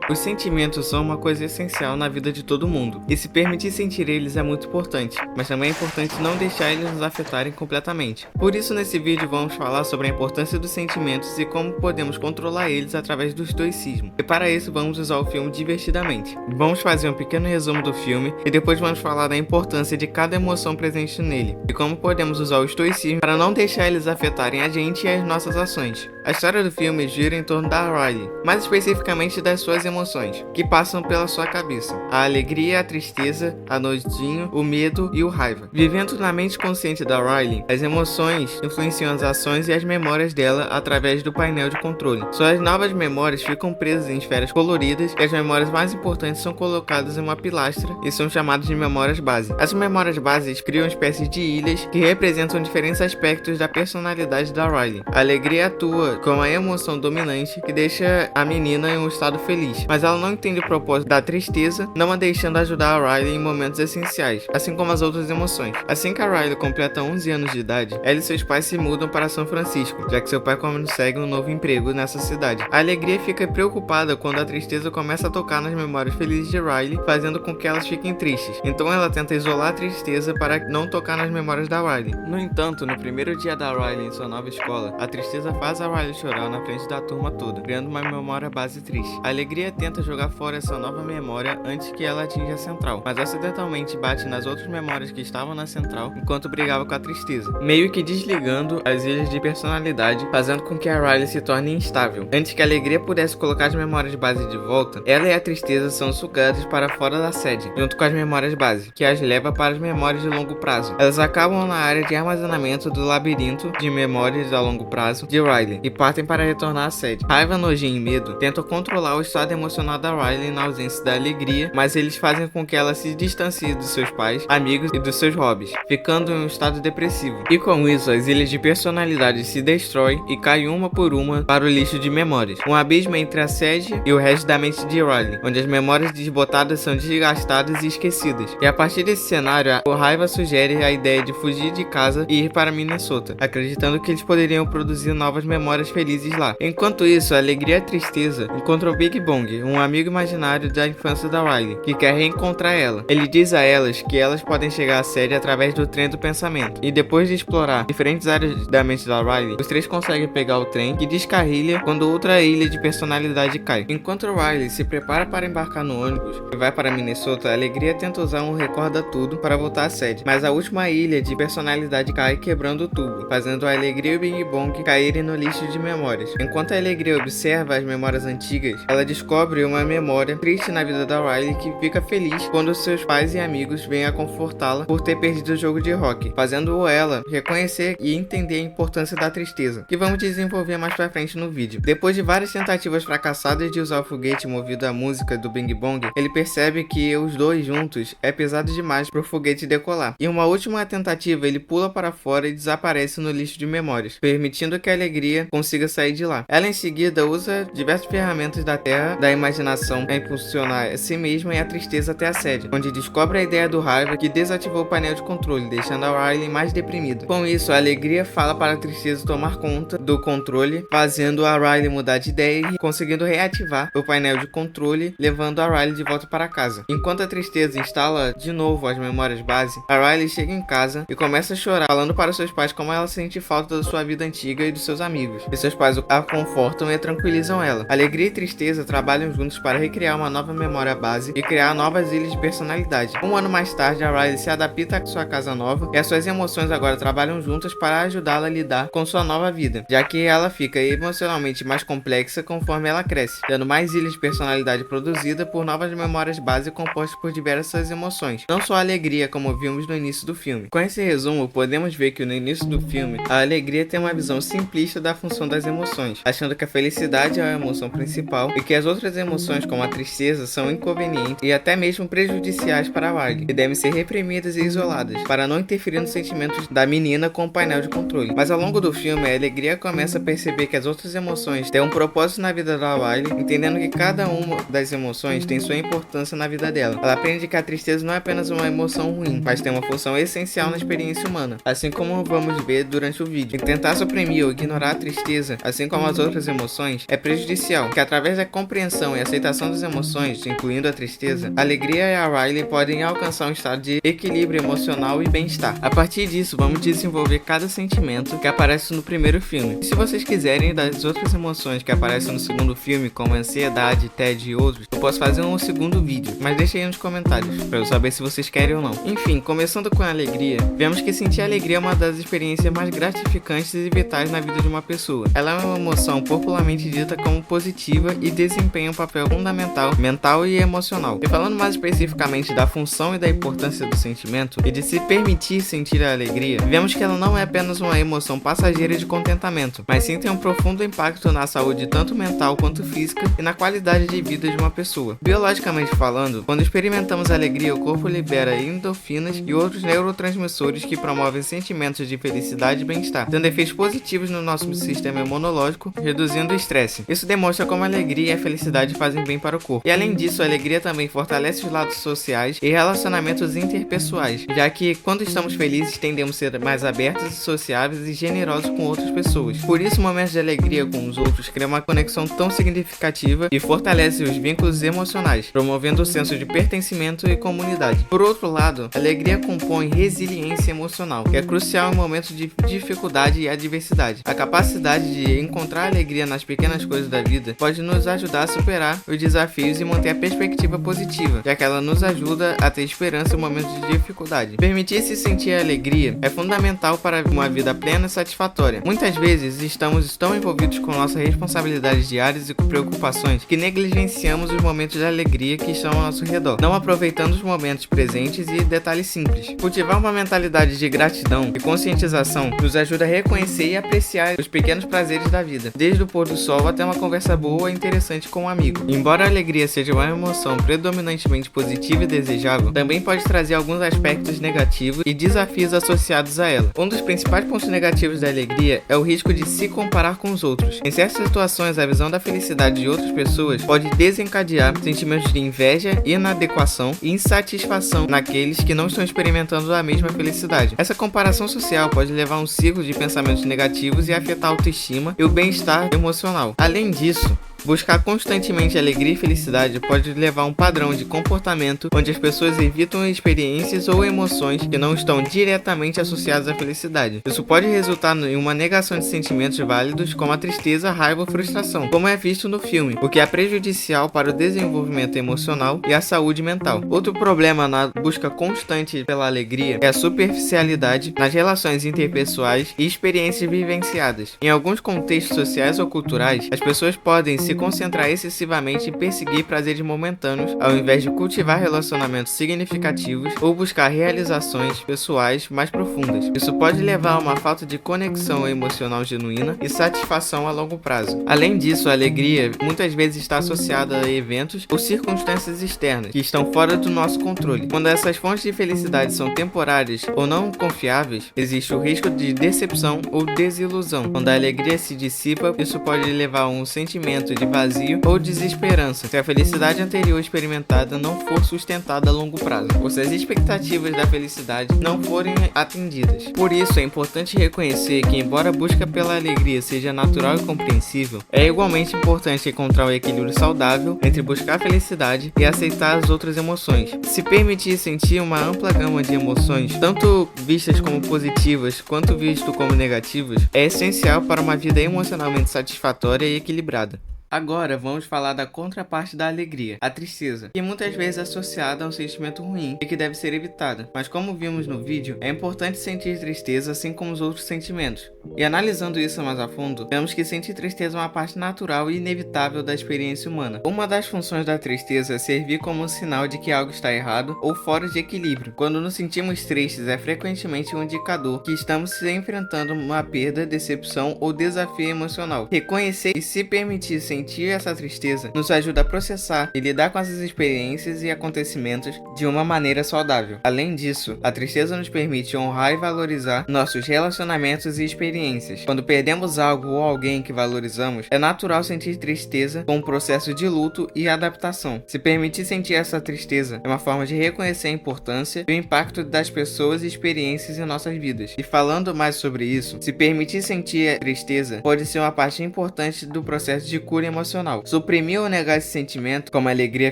Os sentimentos são uma coisa essencial na vida de todo mundo, e se permitir sentir eles é muito importante, mas também é importante não deixar eles nos afetarem completamente. Por isso, nesse vídeo vamos falar sobre a importância dos sentimentos e como podemos controlar eles através do estoicismo. E para isso vamos usar o filme divertidamente. Vamos fazer um pequeno resumo do filme e depois vamos falar da importância de cada emoção presente nele, e como podemos usar o estoicismo para não deixar eles afetarem a gente e as nossas ações. A história do filme gira em torno da Riley, mais especificamente das suas emoções, que passam pela sua cabeça: a alegria, a tristeza, a nojinho, o medo e o raiva. Vivendo na mente consciente da Riley, as emoções influenciam as ações e as memórias dela através do painel de controle. Suas novas memórias ficam presas em esferas coloridas e as memórias mais importantes são colocadas em uma pilastra e são chamadas de memórias base. As memórias bases criam espécies de ilhas que representam diferentes aspectos da personalidade da Riley. A alegria atua como a emoção dominante que deixa a menina em um estado feliz, mas ela não entende o propósito da tristeza, não a deixando ajudar a Riley em momentos essenciais, assim como as outras emoções. Assim que a Riley completa 11 anos de idade, ela e seus pais se mudam para São Francisco, já que seu pai consegue um novo emprego nessa cidade. A alegria fica preocupada quando a tristeza começa a tocar nas memórias felizes de Riley, fazendo com que elas fiquem tristes. Então ela tenta isolar a tristeza para não tocar nas memórias da Riley. No entanto, no primeiro dia da Riley em sua nova escola, a tristeza faz a Riley chorar na frente da turma toda, criando uma memória base triste. A alegria tenta jogar fora essa nova memória antes que ela atinja a central, mas acidentalmente bate nas outras memórias que estavam na central enquanto brigava com a tristeza, meio que desligando as ilhas de personalidade, fazendo com que a Riley se torne instável. Antes que a alegria pudesse colocar as memórias base de volta, ela e a tristeza são sugadas para fora da sede, junto com as memórias base, que as leva para as memórias de longo prazo. Elas acabam na área de armazenamento do labirinto de memórias a longo prazo de Riley e partem para retornar à sede. Raiva, nojinho e medo tentam controlar o estado emocional da Riley na ausência da alegria, mas eles fazem com que ela se distancie dos seus pais, amigos e dos seus hobbies, ficando em um estado depressivo. E com isso, as ilhas de personalidade se destroem e caem uma por uma para o lixo de memórias. Um abismo entre a sede e o resto da mente de Riley, onde as memórias desbotadas são desgastadas e esquecidas. E a partir desse cenário, a Raiva sugere a ideia de fugir de casa e ir para Minnesota, acreditando que eles poderiam produzir novas memórias felizes lá. Enquanto isso, a alegria e a tristeza encontram Big Bong, um amigo imaginário da infância da Riley, que quer reencontrar ela. Ele diz a elas que elas podem chegar à sede através do trem do pensamento. E depois de explorar diferentes áreas da mente da Riley, os três conseguem pegar o trem que descarrilha quando outra ilha de personalidade cai. Enquanto Riley se prepara para embarcar no ônibus e vai para Minnesota, a alegria tenta usar um recorda tudo para voltar à sede, mas a última ilha de personalidade cai quebrando o tubo, fazendo a alegria e o Big Bong caírem no lixo de memórias. Enquanto a alegria observa as memórias antigas, ela descobre uma memória triste na vida da Riley que fica feliz quando seus pais e amigos vêm a confortá-la por ter perdido o jogo de rock, fazendo ela reconhecer e entender a importância da tristeza, que vamos desenvolver mais pra frente no vídeo. Depois de várias tentativas fracassadas de usar o foguete movido à música do Big Bong, ele percebe que os dois juntos é pesado demais para o foguete decolar. Em uma última tentativa, ele pula para fora e desaparece no lixo de memórias, permitindo que a alegria consiga sair de lá. Ela em seguida usa diversas ferramentas da terra da imaginação para impulsionar a si mesma e a tristeza até a sede, onde descobre a ideia do Raiva que desativou o painel de controle, deixando a Riley mais deprimida. Com isso, a alegria fala para a tristeza tomar conta do controle, fazendo a Riley mudar de ideia e conseguindo reativar o painel de controle, levando a Riley de volta para casa. Enquanto a tristeza instala de novo as memórias base, a Riley chega em casa e começa a chorar, falando para seus pais como ela sente falta da sua vida antiga e dos seus amigos. E seus pais a confortam e tranquilizam ela. Alegria e tristeza trabalham juntos para recriar uma nova memória base e criar novas ilhas de personalidade. Um ano mais tarde, a Riley se adapta à sua casa nova e as suas emoções agora trabalham juntas para ajudá-la a lidar com sua nova vida, já que ela fica emocionalmente mais complexa conforme ela cresce, tendo mais ilhas de personalidade produzida por novas memórias base compostas por diversas emoções, não só a alegria, como vimos no início do filme. Com esse resumo, podemos ver que no início do filme, a alegria tem uma visão simplista da função das emoções, achando que a felicidade é a emoção principal e que as outras emoções, como a tristeza, são inconvenientes e até mesmo prejudiciais para a Riley, e devem ser reprimidas e isoladas, para não interferir nos sentimentos da menina com o painel de controle. Mas ao longo do filme, a alegria começa a perceber que as outras emoções têm um propósito na vida da Riley, entendendo que cada uma das emoções tem sua importância na vida dela. Ela aprende que a tristeza não é apenas uma emoção ruim, mas tem uma função essencial na experiência humana, assim como vamos ver durante o vídeo. E tentar suprimir ou ignorar a tristeza, assim como as outras emoções, é prejudicial, que através da compreensão compreensão e aceitação das emoções, incluindo a tristeza, a alegria e a Riley podem alcançar um estado de equilíbrio emocional e bem-estar. A partir disso, vamos desenvolver cada sentimento que aparece no primeiro filme. E se vocês quiserem das outras emoções que aparecem no segundo filme, como ansiedade, tédio e outros, eu posso fazer um segundo vídeo, mas deixe aí nos comentários, para eu saber se vocês querem ou não. Enfim, começando com a alegria, vemos que sentir alegria é uma das experiências mais gratificantes e vitais na vida de uma pessoa. Ela é uma emoção popularmente dita como positiva e desempenha um papel fundamental, mental e emocional. E falando mais especificamente da função e da importância do sentimento e de se permitir sentir a alegria, vemos que ela não é apenas uma emoção passageira de contentamento, mas sim tem um profundo impacto na saúde tanto mental quanto física e na qualidade de vida de uma pessoa. Biologicamente falando, quando experimentamos alegria, o corpo libera endorfinas e outros neurotransmissores que promovem sentimentos de felicidade e bem-estar, tendo efeitos positivos no nosso sistema imunológico, reduzindo o estresse. Isso demonstra como a alegria e a felicidade fazem bem para o corpo. E além disso, a alegria também fortalece os laços sociais e relacionamentos interpessoais, já que quando estamos felizes tendemos a ser mais abertos e sociáveis e generosos com outras pessoas. Por isso, momentos de alegria com os outros criam uma conexão tão significativa e fortalece os vínculos emocionais, promovendo o senso de pertencimento e comunidade. Por outro lado, a alegria compõe resiliência emocional, que é crucial em momentos de dificuldade e adversidade. A capacidade de encontrar alegria nas pequenas coisas da vida pode nos ajudar a superar os desafios e manter a perspectiva positiva, já que ela nos ajuda a ter esperança em momentos de dificuldade. Permitir-se sentir a alegria é fundamental para uma vida plena e satisfatória. Muitas vezes estamos tão envolvidos com nossas responsabilidades diárias e com preocupações que negligenciamos os momentos de alegria que estão ao nosso redor, não aproveitando os momentos presentes e detalhes simples. Cultivar uma mentalidade de gratidão e conscientização nos ajuda a reconhecer e apreciar os pequenos prazeres da vida, desde o pôr do sol até uma conversa boa e interessante com um amigo. Embora a alegria seja uma emoção predominantemente positiva e desejável, também pode trazer alguns aspectos negativos e desafios associados a ela. Um dos principais pontos negativos da alegria é o risco de se comparar com os outros. Em certas situações, a visão da felicidade de outras pessoas pode desencadear sentimentos de inveja, inadequação e insatisfação naqueles que não estão experimentando a mesma felicidade. Essa comparação social pode levar a um ciclo de pensamentos negativos e afetar a autoestima e o bem-estar emocional. Além disso, buscar constantemente alegria e felicidade pode levar a um padrão de comportamento onde as pessoas evitam experiências ou emoções que não estão diretamente associadas à felicidade. Isso pode resultar em uma negação de sentimentos válidos como a tristeza, raiva ou frustração, como é visto no filme, o que é prejudicial para o desenvolvimento emocional e a saúde mental. Outro problema na busca constante pela alegria é a superficialidade nas relações interpessoais e experiências vivenciadas. Em alguns contextos sociais ou culturais, as pessoas podem se concentrar excessivamente em perseguir prazeres momentâneos, ao invés de cultivar relacionamentos significativos ou buscar realizações pessoais mais profundas. Isso pode levar a uma falta de conexão emocional genuína e satisfação a longo prazo. Além disso, a alegria muitas vezes está associada a eventos ou circunstâncias externas que estão fora do nosso controle. Quando essas fontes de felicidade são temporárias ou não confiáveis, existe o risco de decepção ou desilusão. Quando a alegria se dissipa, isso pode levar a um sentimento de vazio ou desesperança se a felicidade anterior experimentada não for sustentada a longo prazo, ou se as expectativas da felicidade não forem atendidas. Por isso, é importante reconhecer que, embora a busca pela alegria seja natural e compreensível, é igualmente importante encontrar um equilíbrio saudável entre buscar a felicidade e aceitar as outras emoções. Se permitir sentir uma ampla gama de emoções, tanto vistas como positivas quanto vistas como negativas, é essencial para uma vida emocionalmente satisfatória e equilibrada. Agora vamos falar da contraparte da alegria, a tristeza, que muitas vezes é associada a um sentimento ruim e que deve ser evitada. Mas como vimos no vídeo, é importante sentir tristeza assim como os outros sentimentos. E analisando isso mais a fundo, vemos que sentir tristeza é uma parte natural e inevitável da experiência humana. Uma das funções da tristeza é servir como um sinal de que algo está errado ou fora de equilíbrio. Quando nos sentimos tristes, é frequentemente um indicador que estamos se enfrentando uma perda, decepção ou desafio emocional. Reconhecer e se permitir sentir essa tristeza nos ajuda a processar e lidar com essas experiências e acontecimentos de uma maneira saudável. Além disso, a tristeza nos permite honrar e valorizar nossos relacionamentos e experiências. Quando perdemos algo ou alguém que valorizamos, é natural sentir tristeza com um processo de luto e adaptação. Se permitir sentir essa tristeza é uma forma de reconhecer a importância e o impacto das pessoas e experiências em nossas vidas. E falando mais sobre isso, se permitir sentir a tristeza pode ser uma parte importante do processo de cura emocional. Suprimir ou negar esse sentimento, como a alegria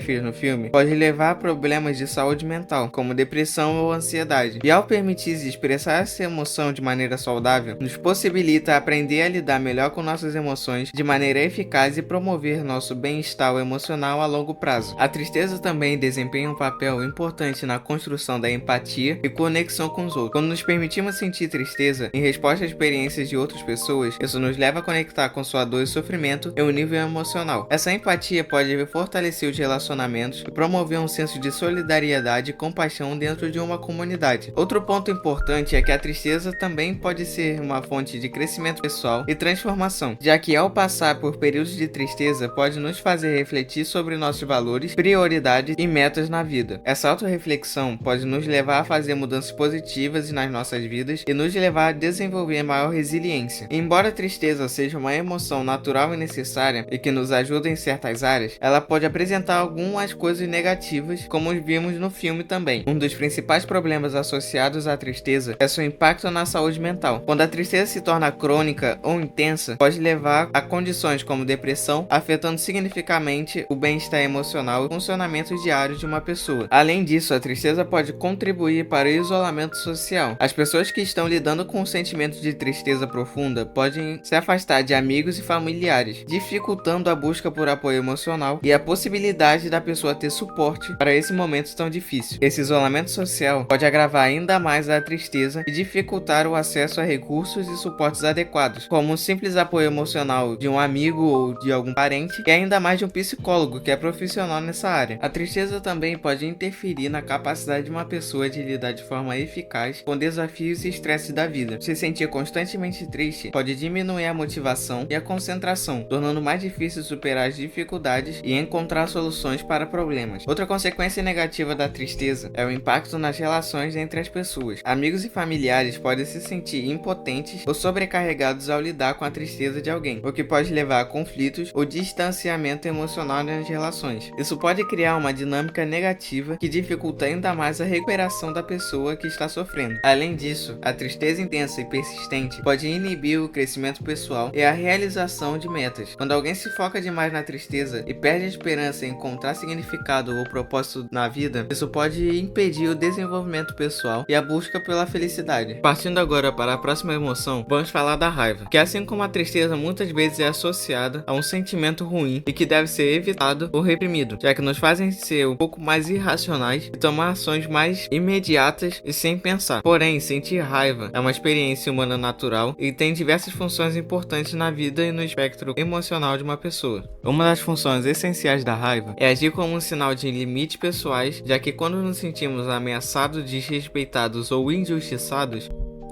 fez no filme, pode levar a problemas de saúde mental, como depressão ou ansiedade. E ao permitir expressar essa emoção de maneira saudável, nos possibilita aprender a lidar melhor com nossas emoções de maneira eficaz e promover nosso bem-estar emocional a longo prazo. A tristeza também desempenha um papel importante na construção da empatia e conexão com os outros. Quando nos permitimos sentir tristeza em resposta às experiências de outras pessoas, isso nos leva a conectar com sua dor e sofrimento em um nível emocional. Essa empatia pode fortalecer os relacionamentos e promover um senso de solidariedade e compaixão dentro de uma comunidade. Outro ponto importante é que a tristeza também pode ser uma fonte de crescimento pessoal e transformação, já que ao passar por períodos de tristeza pode nos fazer refletir sobre nossos valores, prioridades e metas na vida. Essa autorreflexão pode nos levar a fazer mudanças positivas nas nossas vidas e nos levar a desenvolver maior resiliência. Embora a tristeza seja uma emoção natural e necessária e que nos ajuda em certas áreas, ela pode apresentar algumas coisas negativas, como vimos no filme também. Um dos principais problemas associados à tristeza é seu impacto na saúde mental. Quando a tristeza se torna crônica ou intensa, pode levar a condições como depressão, afetando significativamente o bem-estar emocional e o funcionamento diário de uma pessoa. Além disso, a tristeza pode contribuir para o isolamento social. As pessoas que estão lidando com um sentimento de tristeza profunda podem se afastar de amigos e familiares, dificultando a busca por apoio emocional e a possibilidade da pessoa ter suporte para esse momento tão difícil. Esse isolamento social pode agravar ainda mais a tristeza e dificultar o acesso a recursos e suportes adequados, como um simples apoio emocional de um amigo ou de algum parente, e ainda mais de um psicólogo que é profissional nessa área. A tristeza também pode interferir na capacidade de uma pessoa de lidar de forma eficaz com desafios e estresses da vida. Se sentir constantemente triste pode diminuir a motivação e a concentração, tornando mais difícil superar as dificuldades e encontrar soluções para problemas. Outra consequência negativa da tristeza é o impacto nas relações entre as pessoas. Amigos e familiares podem se sentir impotentes ou sobrecarregados ao lidar com a tristeza de alguém, o que pode levar a conflitos ou distanciamento emocional nas relações. Isso pode criar uma dinâmica negativa que dificulta ainda mais a recuperação da pessoa que está sofrendo. Além disso, a tristeza intensa e persistente pode inibir o crescimento pessoal e a realização de metas. Quando alguém se foca demais na tristeza e perde a esperança em encontrar significado ou propósito na vida, isso pode impedir o desenvolvimento pessoal e a busca pela felicidade. Partindo agora para a próxima emoção, vamos falar da raiva, que assim como a tristeza muitas vezes é associada a um sentimento ruim e que deve ser evitado ou reprimido, já que nos fazem ser um pouco mais irracionais e tomar ações mais imediatas e sem pensar. Porém, sentir raiva é uma experiência humana natural e tem diversas funções importantes na vida e no espectro emocional de uma pessoa. Uma das funções essenciais da raiva é agir como um sinal de limites pessoais, já que quando nos sentimos ameaçados, desrespeitados ou injustiçados,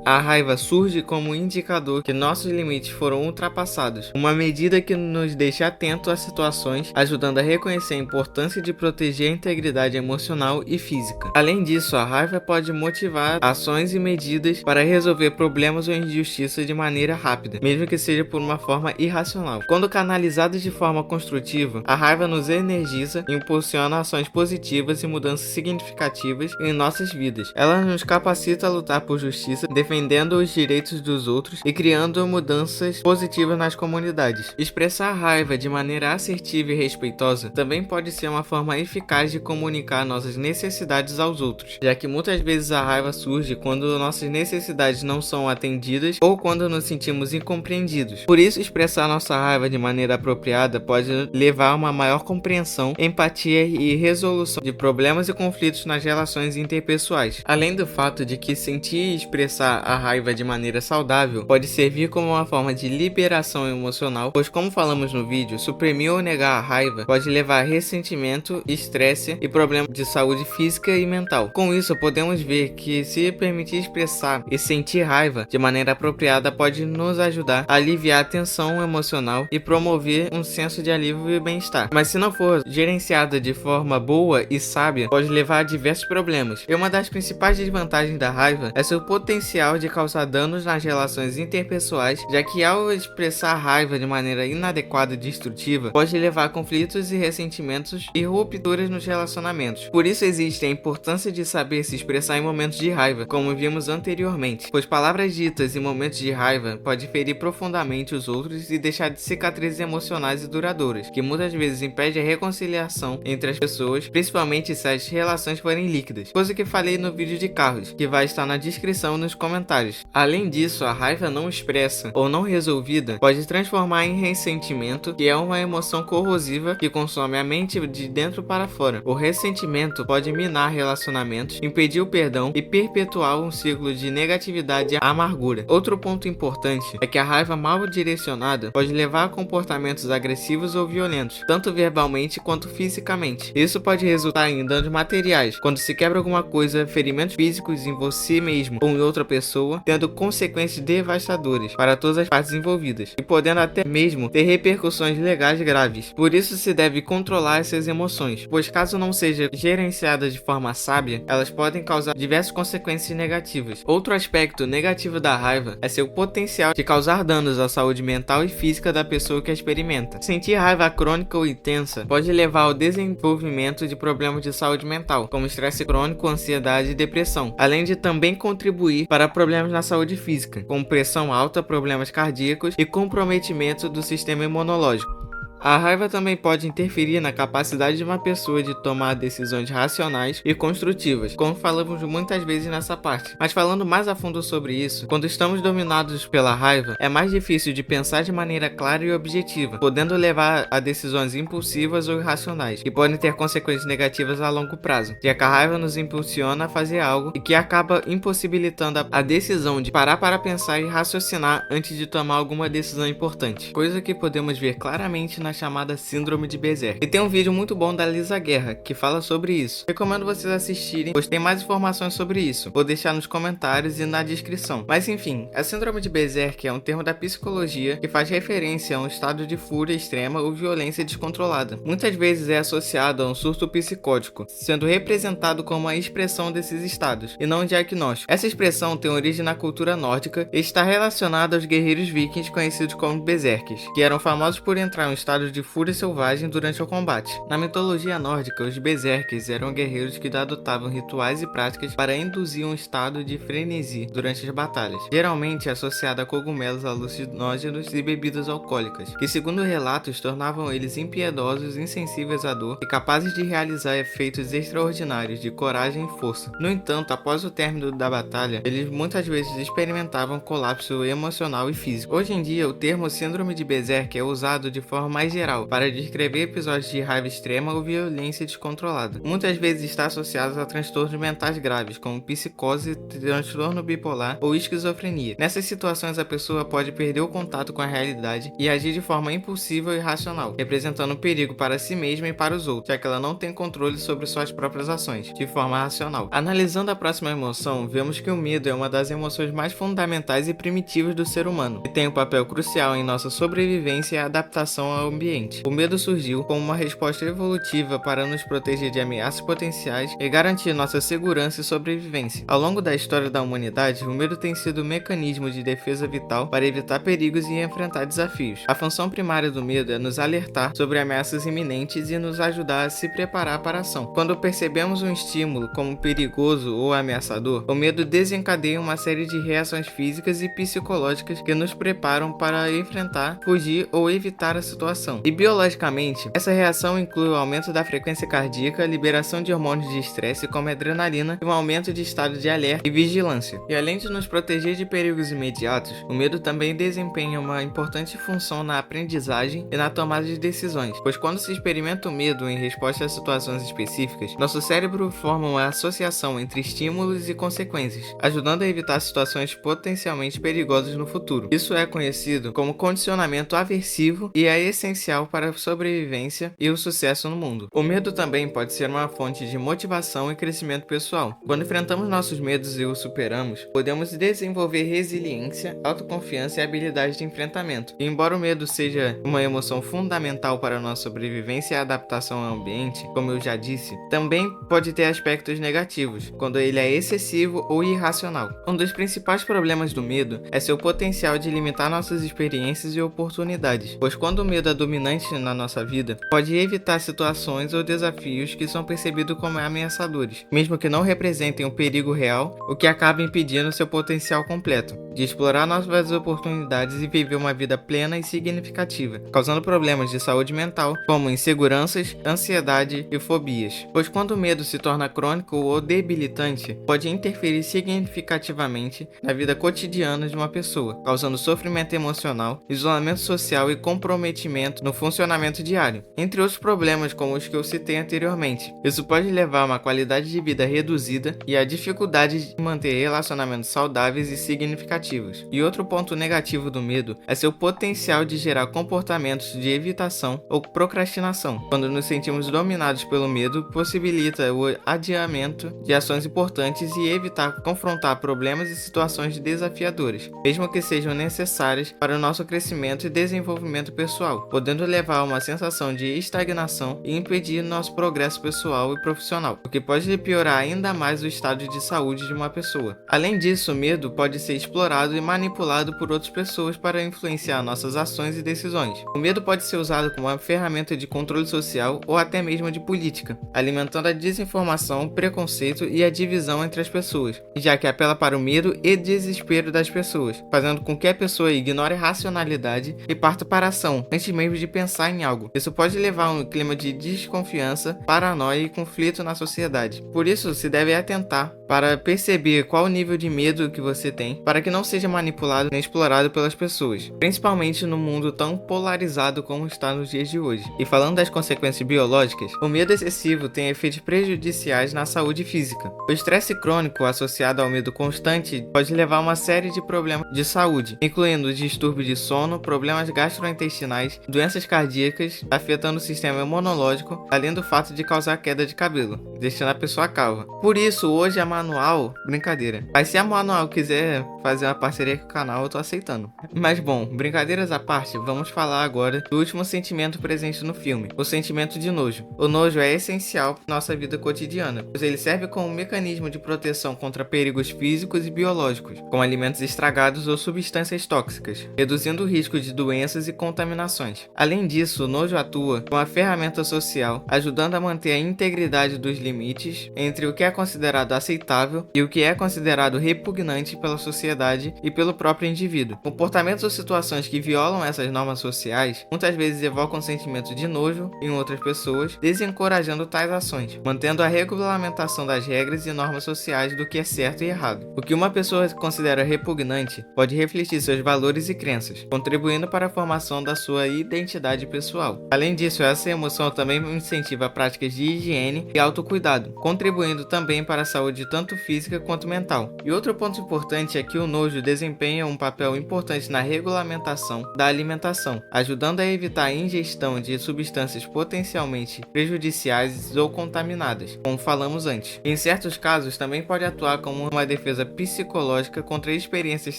a raiva surge como um indicador que nossos limites foram ultrapassados, uma medida que nos deixa atento a situações, ajudando a reconhecer a importância de proteger a integridade emocional e física. Além disso, a raiva pode motivar ações e medidas para resolver problemas ou injustiças de maneira rápida, mesmo que seja por uma forma irracional. Quando canalizada de forma construtiva, a raiva nos energiza e impulsiona ações positivas e mudanças significativas em nossas vidas. Ela nos capacita a lutar por justiça, defendendo os direitos dos outros e criando mudanças positivas nas comunidades. Expressar raiva de maneira assertiva e respeitosa também pode ser uma forma eficaz de comunicar nossas necessidades aos outros, já que muitas vezes a raiva surge quando nossas necessidades não são atendidas ou quando nos sentimos incompreendidos. Por isso, expressar nossa raiva de maneira apropriada pode levar a uma maior compreensão, empatia e resolução de problemas e conflitos nas relações interpessoais. Além do fato de que sentir e expressar a raiva de maneira saudável pode servir como uma forma de liberação emocional, pois como falamos no vídeo, suprimir ou negar a raiva pode levar a ressentimento, estresse e problemas de saúde física e mental. Com isso, podemos ver que se permitir expressar e sentir raiva de maneira apropriada pode nos ajudar a aliviar a tensão emocional e promover um senso de alívio e bem-estar. Mas se não for gerenciada de forma boa e sábia, pode levar a diversos problemas. E uma das principais desvantagens da raiva é seu potencial potencial de causar danos nas relações interpessoais, já que ao expressar raiva de maneira inadequada e destrutiva, pode levar a conflitos e ressentimentos e rupturas nos relacionamentos. Por isso existe a importância de saber se expressar em momentos de raiva, como vimos anteriormente, pois palavras ditas em momentos de raiva podem ferir profundamente os outros e deixar de cicatrizes emocionais e duradouras, que muitas vezes impedem a reconciliação entre as pessoas, principalmente se as relações forem líquidas, coisa que falei no vídeo de carros, que vai estar na descrição e nos comentários. Além disso, a raiva não expressa ou não resolvida pode transformar em ressentimento, que é uma emoção corrosiva que consome a mente de dentro para fora. O ressentimento pode minar relacionamentos, impedir o perdão e perpetuar um ciclo de negatividade e amargura. Outro ponto importante é que a raiva mal direcionada pode levar a comportamentos agressivos ou violentos, tanto verbalmente quanto fisicamente. Isso pode resultar em danos materiais, quando se quebra alguma coisa, ferimentos físicos em você mesmo ou em outra pessoa, tendo consequências devastadoras para todas as partes envolvidas, e podendo até mesmo ter repercussões legais graves. Por isso se deve controlar essas emoções, pois caso não sejam gerenciadas de forma sábia, elas podem causar diversas consequências negativas. Outro aspecto negativo da raiva é seu potencial de causar danos à saúde mental e física da pessoa que a experimenta. Sentir raiva crônica ou intensa pode levar ao desenvolvimento de problemas de saúde mental, como estresse crônico, ansiedade e depressão, além de também contribuir para problemas na saúde física, como pressão alta, problemas cardíacos e comprometimento do sistema imunológico. A raiva também pode interferir na capacidade de uma pessoa de tomar decisões racionais e construtivas, como falamos muitas vezes nessa parte. Mas falando mais a fundo sobre isso, quando estamos dominados pela raiva, é mais difícil de pensar de maneira clara e objetiva, podendo levar a decisões impulsivas ou irracionais, que podem ter consequências negativas a longo prazo, já que a raiva nos impulsiona a fazer algo e que acaba impossibilitando a decisão de parar para pensar e raciocinar antes de tomar alguma decisão importante, coisa que podemos ver claramente na chamada Síndrome de Berserk. E tem um vídeo muito bom da Lisa Guerra que fala sobre isso. Recomendo vocês assistirem, pois tem mais informações sobre isso. Vou deixar nos comentários e na descrição. Mas enfim, a Síndrome de Berserk é um termo da psicologia que faz referência a um estado de fúria extrema ou violência descontrolada. Muitas vezes é associado a um surto psicótico, sendo representado como a expressão desses estados, e não um diagnóstico. Essa expressão tem origem na cultura nórdica e está relacionada aos guerreiros vikings conhecidos como berserkers, que eram famosos por entrar em um estado de fúria selvagem durante o combate. Na mitologia nórdica, os berserkers eram guerreiros que adotavam rituais e práticas para induzir um estado de frenesi durante as batalhas, geralmente associado a cogumelos alucinógenos e bebidas alcoólicas, que segundo relatos tornavam eles impiedosos, insensíveis à dor e capazes de realizar efeitos extraordinários de coragem e força. No entanto, após o término da batalha, eles muitas vezes experimentavam colapso emocional e físico. Hoje em dia, o termo síndrome de Berserk é usado de forma mais geral para descrever episódios de raiva extrema ou violência descontrolada. Muitas vezes está associado a transtornos mentais graves, como psicose, transtorno bipolar ou esquizofrenia. Nessas situações, a pessoa pode perder o contato com a realidade e agir de forma impulsiva e irracional, representando um perigo para si mesma e para os outros, já que ela não tem controle sobre suas próprias ações, de forma racional. Analisando a próxima emoção, vemos que o medo é uma das emoções mais fundamentais e primitivas do ser humano, e tem um papel crucial em nossa sobrevivência e adaptação ao ambiente. O medo surgiu como uma resposta evolutiva para nos proteger de ameaças potenciais e garantir nossa segurança e sobrevivência. Ao longo da história da humanidade, o medo tem sido um mecanismo de defesa vital para evitar perigos e enfrentar desafios. A função primária do medo é nos alertar sobre ameaças iminentes e nos ajudar a se preparar para a ação. Quando percebemos um estímulo como perigoso ou ameaçador, o medo desencadeia uma série de reações físicas e psicológicas que nos preparam para enfrentar, fugir ou evitar a situação. E biologicamente, essa reação inclui o aumento da frequência cardíaca, liberação de hormônios de estresse como a adrenalina e um aumento de estado de alerta e vigilância. E além de nos proteger de perigos imediatos, o medo também desempenha uma importante função na aprendizagem e na tomada de decisões, pois quando se experimenta o medo em resposta a situações específicas, nosso cérebro forma uma associação entre estímulos e consequências, ajudando a evitar situações potencialmente perigosas no futuro. Isso é conhecido como condicionamento aversivo e é essencial essencial para a sobrevivência e o sucesso no mundo. O medo também pode ser uma fonte de motivação e crescimento pessoal. Quando enfrentamos nossos medos e os superamos, podemos desenvolver resiliência, autoconfiança e habilidade de enfrentamento. E embora o medo seja uma emoção fundamental para a nossa sobrevivência e adaptação ao ambiente, como eu já disse, também pode ter aspectos negativos, quando ele é excessivo ou irracional. Um dos principais problemas do medo é seu potencial de limitar nossas experiências e oportunidades, pois quando o medo é dominante na nossa vida, pode evitar situações ou desafios que são percebidos como ameaçadores, mesmo que não representem um perigo real, o que acaba impedindo seu potencial completo, de explorar novas oportunidades e viver uma vida plena e significativa, causando problemas de saúde mental, como inseguranças, ansiedade e fobias. Pois quando o medo se torna crônico ou debilitante, pode interferir significativamente na vida cotidiana de uma pessoa, causando sofrimento emocional, isolamento social e comprometimento no funcionamento diário, entre outros problemas como os que eu citei anteriormente. Isso pode levar a uma qualidade de vida reduzida e a dificuldade de manter relacionamentos saudáveis e significativos. E outro ponto negativo do medo é seu potencial de gerar comportamentos de evitação ou procrastinação. Quando nos sentimos dominados pelo medo, possibilita o adiamento de ações importantes e evitar confrontar problemas e situações desafiadoras, mesmo que sejam necessárias para o nosso crescimento e desenvolvimento pessoal, podendo levar a uma sensação de estagnação e impedir nosso progresso pessoal e profissional, o que pode piorar ainda mais o estado de saúde de uma pessoa. Além disso, o medo pode ser explorado e manipulado por outras pessoas para influenciar nossas ações e decisões. O medo pode ser usado como uma ferramenta de controle social ou até mesmo de política, alimentando a desinformação, preconceito e a divisão entre as pessoas, já que apela para o medo e desespero das pessoas, fazendo com que a pessoa ignore a racionalidade e parta para a ação, antes mesmo de pensar em algo. Isso pode levar a um clima de desconfiança, paranoia e conflito na sociedade. Por isso, se deve atentar para perceber qual o nível de medo que você tem, para que não seja manipulado nem explorado pelas pessoas, principalmente no mundo tão polarizado como está nos dias de hoje. E falando das consequências biológicas, o medo excessivo tem efeitos prejudiciais na saúde física. O estresse crônico associado ao medo constante pode levar a uma série de problemas de saúde, incluindo distúrbios de sono, problemas gastrointestinais, doenças cardíacas, afetando o sistema imunológico, além do fato de causar queda de cabelo, deixando a pessoa calva. Por isso, hoje a Manual, brincadeira. Mas se a Manual quiser fazer uma parceria com o canal, eu tô aceitando. Mas bom, brincadeiras à parte, vamos falar agora do último sentimento presente no filme, o sentimento de nojo. O nojo é essencial para nossa vida cotidiana, pois ele serve como um mecanismo de proteção contra perigos físicos e biológicos, como alimentos estragados ou substâncias tóxicas, reduzindo o risco de doenças e contaminações. Além disso, o nojo atua como uma ferramenta social, ajudando a manter a integridade dos limites entre o que é considerado aceitável e o que é considerado repugnante pela sociedade e pelo próprio indivíduo. Comportamentos ou situações que violam essas normas sociais muitas vezes evocam sentimento de nojo em outras pessoas, desencorajando tais ações, mantendo a regulamentação das regras e normas sociais do que é certo e errado. O que uma pessoa considera repugnante pode refletir seus valores e crenças, contribuindo para a formação da sua identidade pessoal. Além disso, essa emoção também incentiva práticas de higiene e autocuidado, contribuindo também para a saúde tanto física quanto mental. E outro ponto importante é que o nojo desempenha um papel importante na regulamentação da alimentação, ajudando a evitar a ingestão de substâncias potencialmente prejudiciais ou contaminadas, como falamos antes. Em certos casos, também pode atuar como uma defesa psicológica contra experiências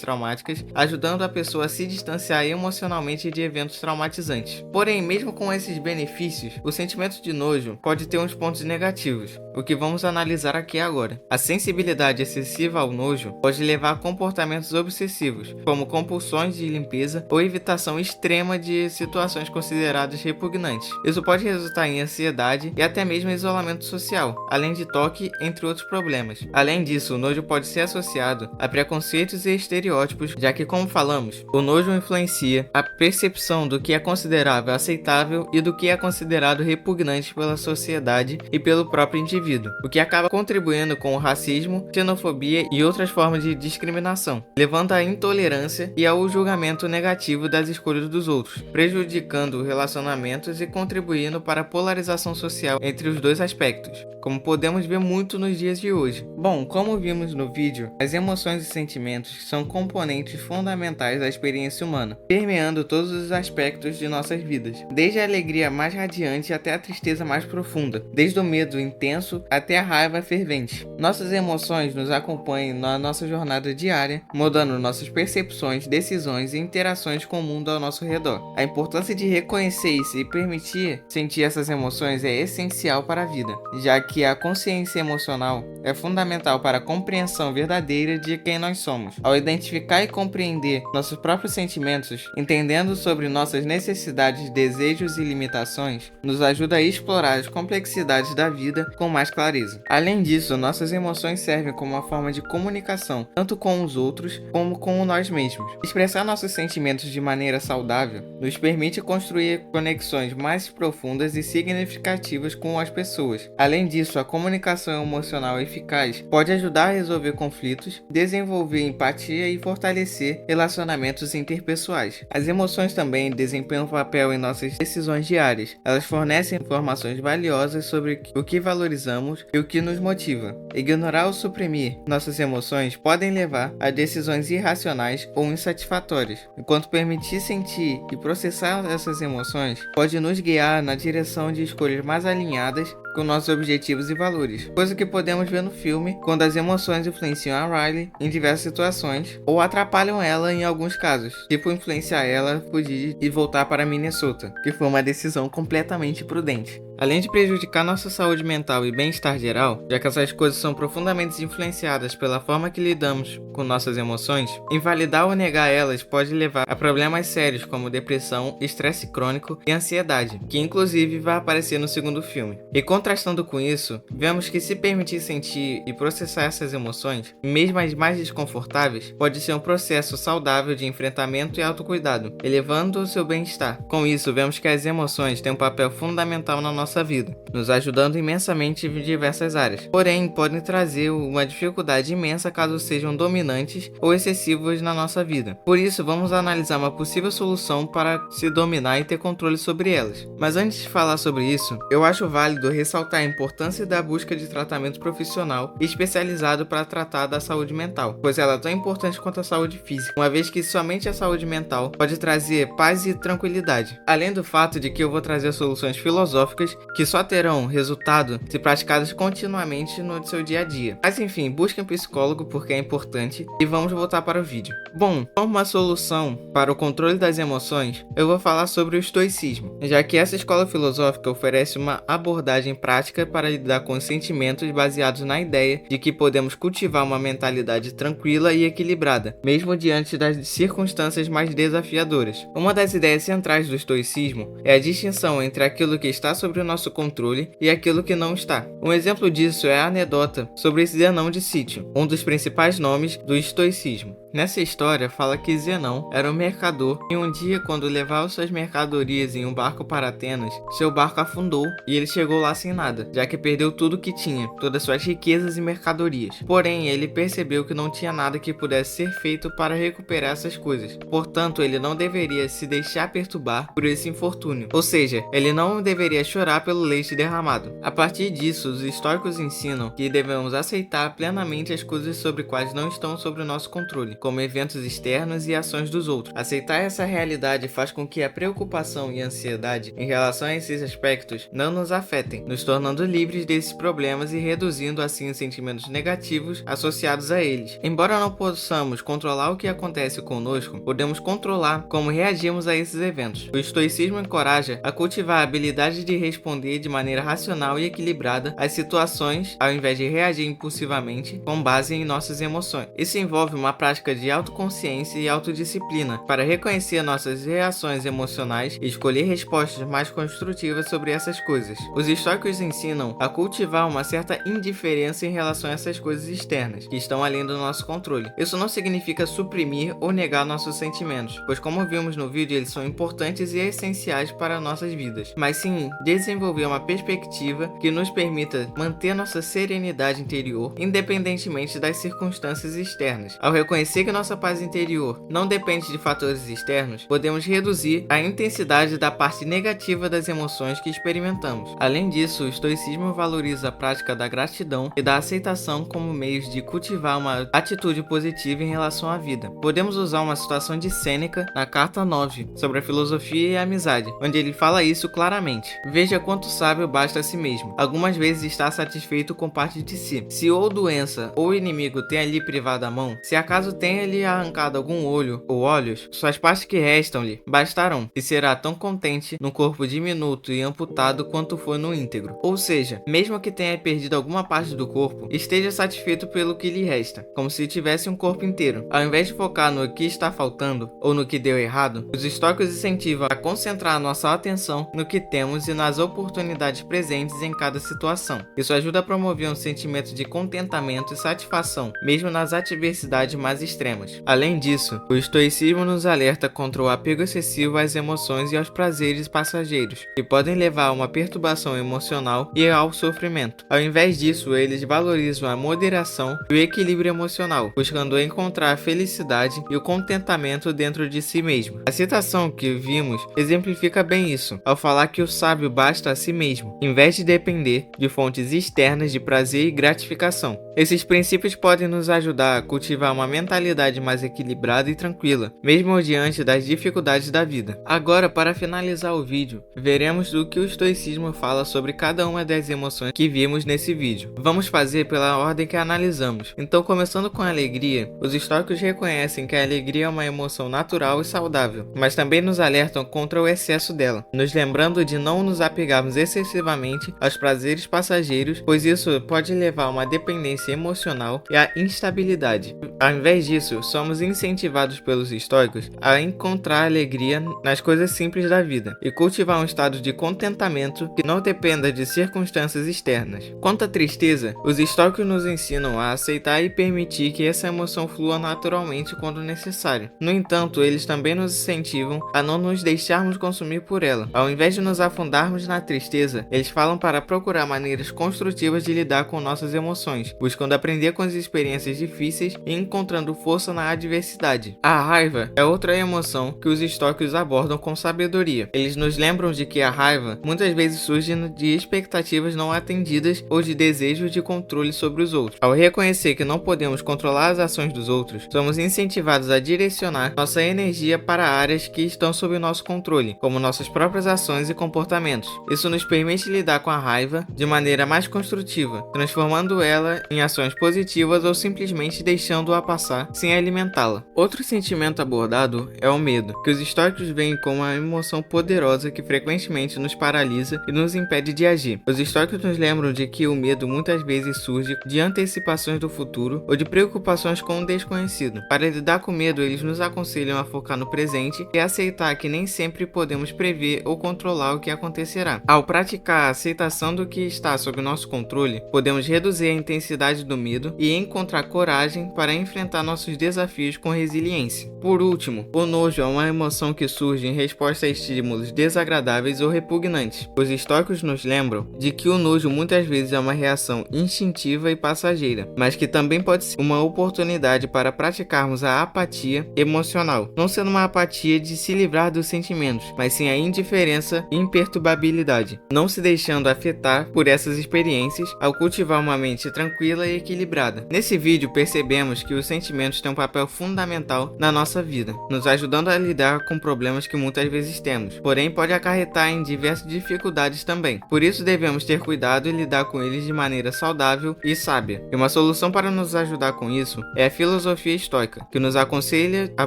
traumáticas, ajudando a pessoa a se distanciar emocionalmente de eventos traumatizantes. Porém, mesmo com esses benefícios, o sentimento de nojo pode ter uns pontos negativos, o que vamos analisar aqui agora. A sensibilidade excessiva ao nojo pode levar a comportamentos obsessivos, como compulsões de limpeza ou evitação extrema de situações consideradas repugnantes. Isso pode resultar em ansiedade e até mesmo isolamento social, além de toque, entre outros problemas. Além disso, o nojo pode ser associado a preconceitos e estereótipos, já que, como falamos, o nojo influencia a percepção do que é considerável aceitável e do que é considerado repugnante pela sociedade e pelo próprio indivíduo, o que acaba contribuindo com o racismo, xenofobia e outras formas de discriminação, levando à intolerância e ao julgamento negativo das escolhas dos outros, prejudicando relacionamentos e contribuindo para a polarização social entre os dois aspectos. como podemos ver muito nos dias de hoje. Bom, como vimos no vídeo, as emoções e sentimentos são componentes fundamentais da experiência humana, permeando todos os aspectos de nossas vidas, desde a alegria mais radiante até a tristeza mais profunda, desde o medo intenso até a raiva fervente. Nossas emoções nos acompanham na nossa jornada diária, mudando nossas percepções, decisões e interações com o mundo ao nosso redor. A importância de reconhecer e se permitir sentir essas emoções é essencial para a vida, já que a consciência emocional é fundamental para a compreensão verdadeira de quem nós somos. Ao identificar e compreender nossos próprios sentimentos, entendendo sobre nossas necessidades, desejos e limitações, nos ajuda a explorar as complexidades da vida com mais clareza. Além disso, nossas emoções servem como uma forma de comunicação, tanto com os outros como com nós mesmos. Expressar nossos sentimentos de maneira saudável nos permite construir conexões mais profundas e significativas com as pessoas. Além disso, a comunicação emocional eficaz pode ajudar a resolver conflitos, desenvolver empatia e fortalecer relacionamentos interpessoais. As emoções também desempenham um papel em nossas decisões diárias. Elas fornecem informações valiosas sobre o que valorizamos e o que nos motiva. Ignorar ou suprimir nossas emoções podem levar a decisões irracionais ou insatisfatórias, enquanto permitir sentir e processar essas emoções pode nos guiar na direção de escolhas mais alinhadas com nossos objetivos e valores, coisa que podemos ver no filme quando as emoções influenciam a Riley em diversas situações ou atrapalham ela em alguns casos, tipo influenciar ela a fugir e voltar para Minnesota, que foi uma decisão completamente prudente. Além de prejudicar nossa saúde mental e bem-estar geral, já que essas coisas são profundamente influenciadas pela forma que lidamos com nossas emoções, invalidar ou negar elas pode levar a problemas sérios como depressão, estresse crônico e ansiedade, que inclusive vai aparecer no segundo filme. E contrastando com isso, vemos que se permitir sentir e processar essas emoções, mesmo as mais desconfortáveis, pode ser um processo saudável de enfrentamento e autocuidado, elevando o seu bem-estar. Com isso, vemos que as emoções têm um papel fundamental na nossa vida, nos ajudando imensamente em diversas áreas. Porém, podem trazer uma dificuldade imensa caso sejam dominantes ou excessivos na nossa vida. Por isso, vamos analisar uma possível solução para se dominar e ter controle sobre elas. Mas antes de falar sobre isso, eu acho válido ressaltar a importância da busca de tratamento profissional e especializado para tratar da saúde mental, pois ela é tão importante quanto a saúde física, uma vez que somente a saúde mental pode trazer paz e tranquilidade. Além do fato de que eu vou trazer soluções filosóficas que só terão resultado se praticadas continuamente no seu dia a dia. Mas enfim, busque um psicólogo porque é importante e vamos voltar para o vídeo. Bom, como uma solução para o controle das emoções, eu vou falar sobre o estoicismo, já que essa escola filosófica oferece uma abordagem prática para lidar com os sentimentos baseados na ideia de que podemos cultivar uma mentalidade tranquila e equilibrada, mesmo diante das circunstâncias mais desafiadoras. Uma das ideias centrais do estoicismo é a distinção entre aquilo que está sob o nosso controle e aquilo que não está. Um exemplo disso é a anedota sobre Zenão de Cítio, um dos principais nomes do estoicismo. Nessa história fala que Zenão era um mercador e um dia, quando levava suas mercadorias em um barco para Atenas, seu barco afundou e ele chegou lá sem nada, já que perdeu tudo o que tinha, todas suas riquezas e mercadorias. Porém, ele percebeu que não tinha nada que pudesse ser feito para recuperar essas coisas. Portanto, ele não deveria se deixar perturbar por esse infortúnio, ou seja, ele não deveria chorar pelo leite derramado. A partir disso, os estoicos ensinam que devemos aceitar plenamente as coisas sobre quais não estão sob o nosso controle, como eventos externos e ações dos outros. Aceitar essa realidade faz com que a preocupação e a ansiedade em relação a esses aspectos não nos afetem, nos tornando livres desses problemas e reduzindo assim os sentimentos negativos associados a eles. Embora não possamos controlar o que acontece conosco, podemos controlar como reagimos a esses eventos. O estoicismo encoraja a cultivar a habilidade de responder de maneira racional e equilibrada às situações, ao invés de reagir impulsivamente com base em nossas emoções. Isso envolve uma prática de autoconsciência e autodisciplina para reconhecer nossas reações emocionais e escolher respostas mais construtivas sobre essas coisas. Os estoicos ensinam a cultivar uma certa indiferença em relação a essas coisas externas, que estão além do nosso controle. Isso não significa suprimir ou negar nossos sentimentos, pois como vimos no vídeo, eles são importantes e essenciais para nossas vidas, mas sim desenvolver uma perspectiva que nos permita manter nossa serenidade interior, independentemente das circunstâncias externas. Ao reconhecer que nossa paz interior não depende de fatores externos, podemos reduzir a intensidade da parte negativa das emoções que experimentamos. Além disso, o estoicismo valoriza a prática da gratidão e da aceitação como meios de cultivar uma atitude positiva em relação à vida. Podemos usar uma citação de Sêneca na carta 9, sobre a filosofia e a amizade, onde ele fala isso claramente. Veja quanto sábio basta a si mesmo. Algumas vezes está satisfeito com parte de si. Se ou doença ou inimigo tenha lhe privado a mão, se acaso tenha lhe arrancado algum olho ou olhos, suas partes que restam-lhe bastarão, e será tão contente no corpo diminuto e amputado quanto foi no íntegro. Ou seja, mesmo que tenha perdido alguma parte do corpo, esteja satisfeito pelo que lhe resta, como se tivesse um corpo inteiro. Ao invés de focar no que está faltando ou no que deu errado, os estoicos incentivam a concentrar a nossa atenção no que temos e nas oportunidades presentes em cada situação. Isso ajuda a promover um sentimento de contentamento e satisfação, mesmo nas adversidades mais extremas. Além disso, o estoicismo nos alerta contra o apego excessivo às emoções e aos prazeres passageiros, que podem levar a uma perturbação emocional e ao sofrimento. Ao invés disso, eles valorizam a moderação e o equilíbrio emocional, buscando encontrar a felicidade e o contentamento dentro de si mesmo. A citação que vimos exemplifica bem isso, ao falar que o sábio basta a si mesmo, em vez de depender de fontes externas de prazer e gratificação. Esses princípios podem nos ajudar a cultivar uma mentalidade mais equilibrada e tranquila, mesmo diante das dificuldades da vida. Agora, para finalizar o vídeo, veremos o que o estoicismo fala sobre cada uma das emoções que vimos nesse vídeo. Vamos fazer pela ordem que analisamos. Então, começando com a alegria, os estoicos reconhecem que a alegria é uma emoção natural e saudável, mas também nos alertam contra o excesso dela, nos lembrando de não nos apegarmos excessivamente aos prazeres passageiros, pois isso pode levar a uma dependência emocional e a instabilidade. Ao invés disso, somos incentivados pelos estoicos a encontrar alegria nas coisas simples da vida e cultivar um estado de contentamento que não dependa de circunstâncias externas. Quanto à tristeza, os estoicos nos ensinam a aceitar e permitir que essa emoção flua naturalmente quando necessário. No entanto, eles também nos incentivam a não nos deixarmos consumir por ela. Ao invés de nos afundarmos na tristeza, eles falam para procurar maneiras construtivas de lidar com nossas emoções, buscando aprender com as experiências difíceis e encontrando força na adversidade. A raiva é outra emoção que os estoicos abordam com sabedoria. Eles nos lembram de que a raiva muitas vezes surge de expectativas não atendidas ou de desejos de controle sobre os outros. Ao reconhecer que não podemos controlar as ações dos outros, somos incentivados a direcionar nossa energia para áreas que estão sob nosso controle, como nossas próprias ações e comportamentos. Isso nos permite lidar com a raiva de maneira mais construtiva, transformando ela em ações positivas ou simplesmente deixando-a passar sem alimentá-la. Outro sentimento abordado é o medo, que os estoicos veem como uma emoção poderosa que frequentemente nos paralisa e nos impede de agir. Os estoicos nos lembram de que o medo muitas vezes surge de antecipações do futuro ou de preocupações com o desconhecido. Para lidar com medo, eles nos aconselham a focar no presente e aceitar que nem sempre podemos prever ou controlar o que acontecerá. Ao praticar a aceitação do que está sob nosso controle, podemos reduzir a intensidade do medo e encontrar coragem para enfrentar nossos desafios com resiliência. Por último, o nojo é uma emoção que surge em resposta a estímulos desagradáveis ou repugnantes. Os estoicos nos lembram de que o nojo muitas vezes é uma reação instintiva e passageira, mas que também pode ser uma oportunidade para praticarmos a apatia emocional, não sendo uma apatia de se livrar dos sentimentos, mas sim a indiferença e imperturbabilidade, não se deixando afetar por essas experiências ao cultivar uma mente tranquila e equilibrada. Nesse vídeo percebemos que os sentimentos têm um papel fundamental na nossa vida, nos ajudando a lidar com problemas que muitas vezes temos, porém pode acarretar em diversas dificuldades também. Por isso devemos ter cuidado e lidar com eles de maneira saudável e sábia. E uma solução para nos ajudar com isso é a filosofia estoica, que nos aconselha a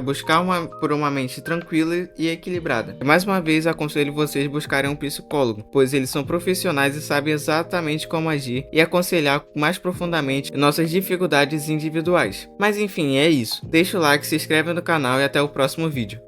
buscar por uma mente tranquila e equilibrada. E mais uma vez aconselho vocês buscarem um psicólogo, pois eles são profissionais e sabem exatamente como agir e aconselhar mais profundamente nossas dificuldades individuais. Mas enfim, é isso. Deixa o like, se inscreve no canal e até o próximo vídeo.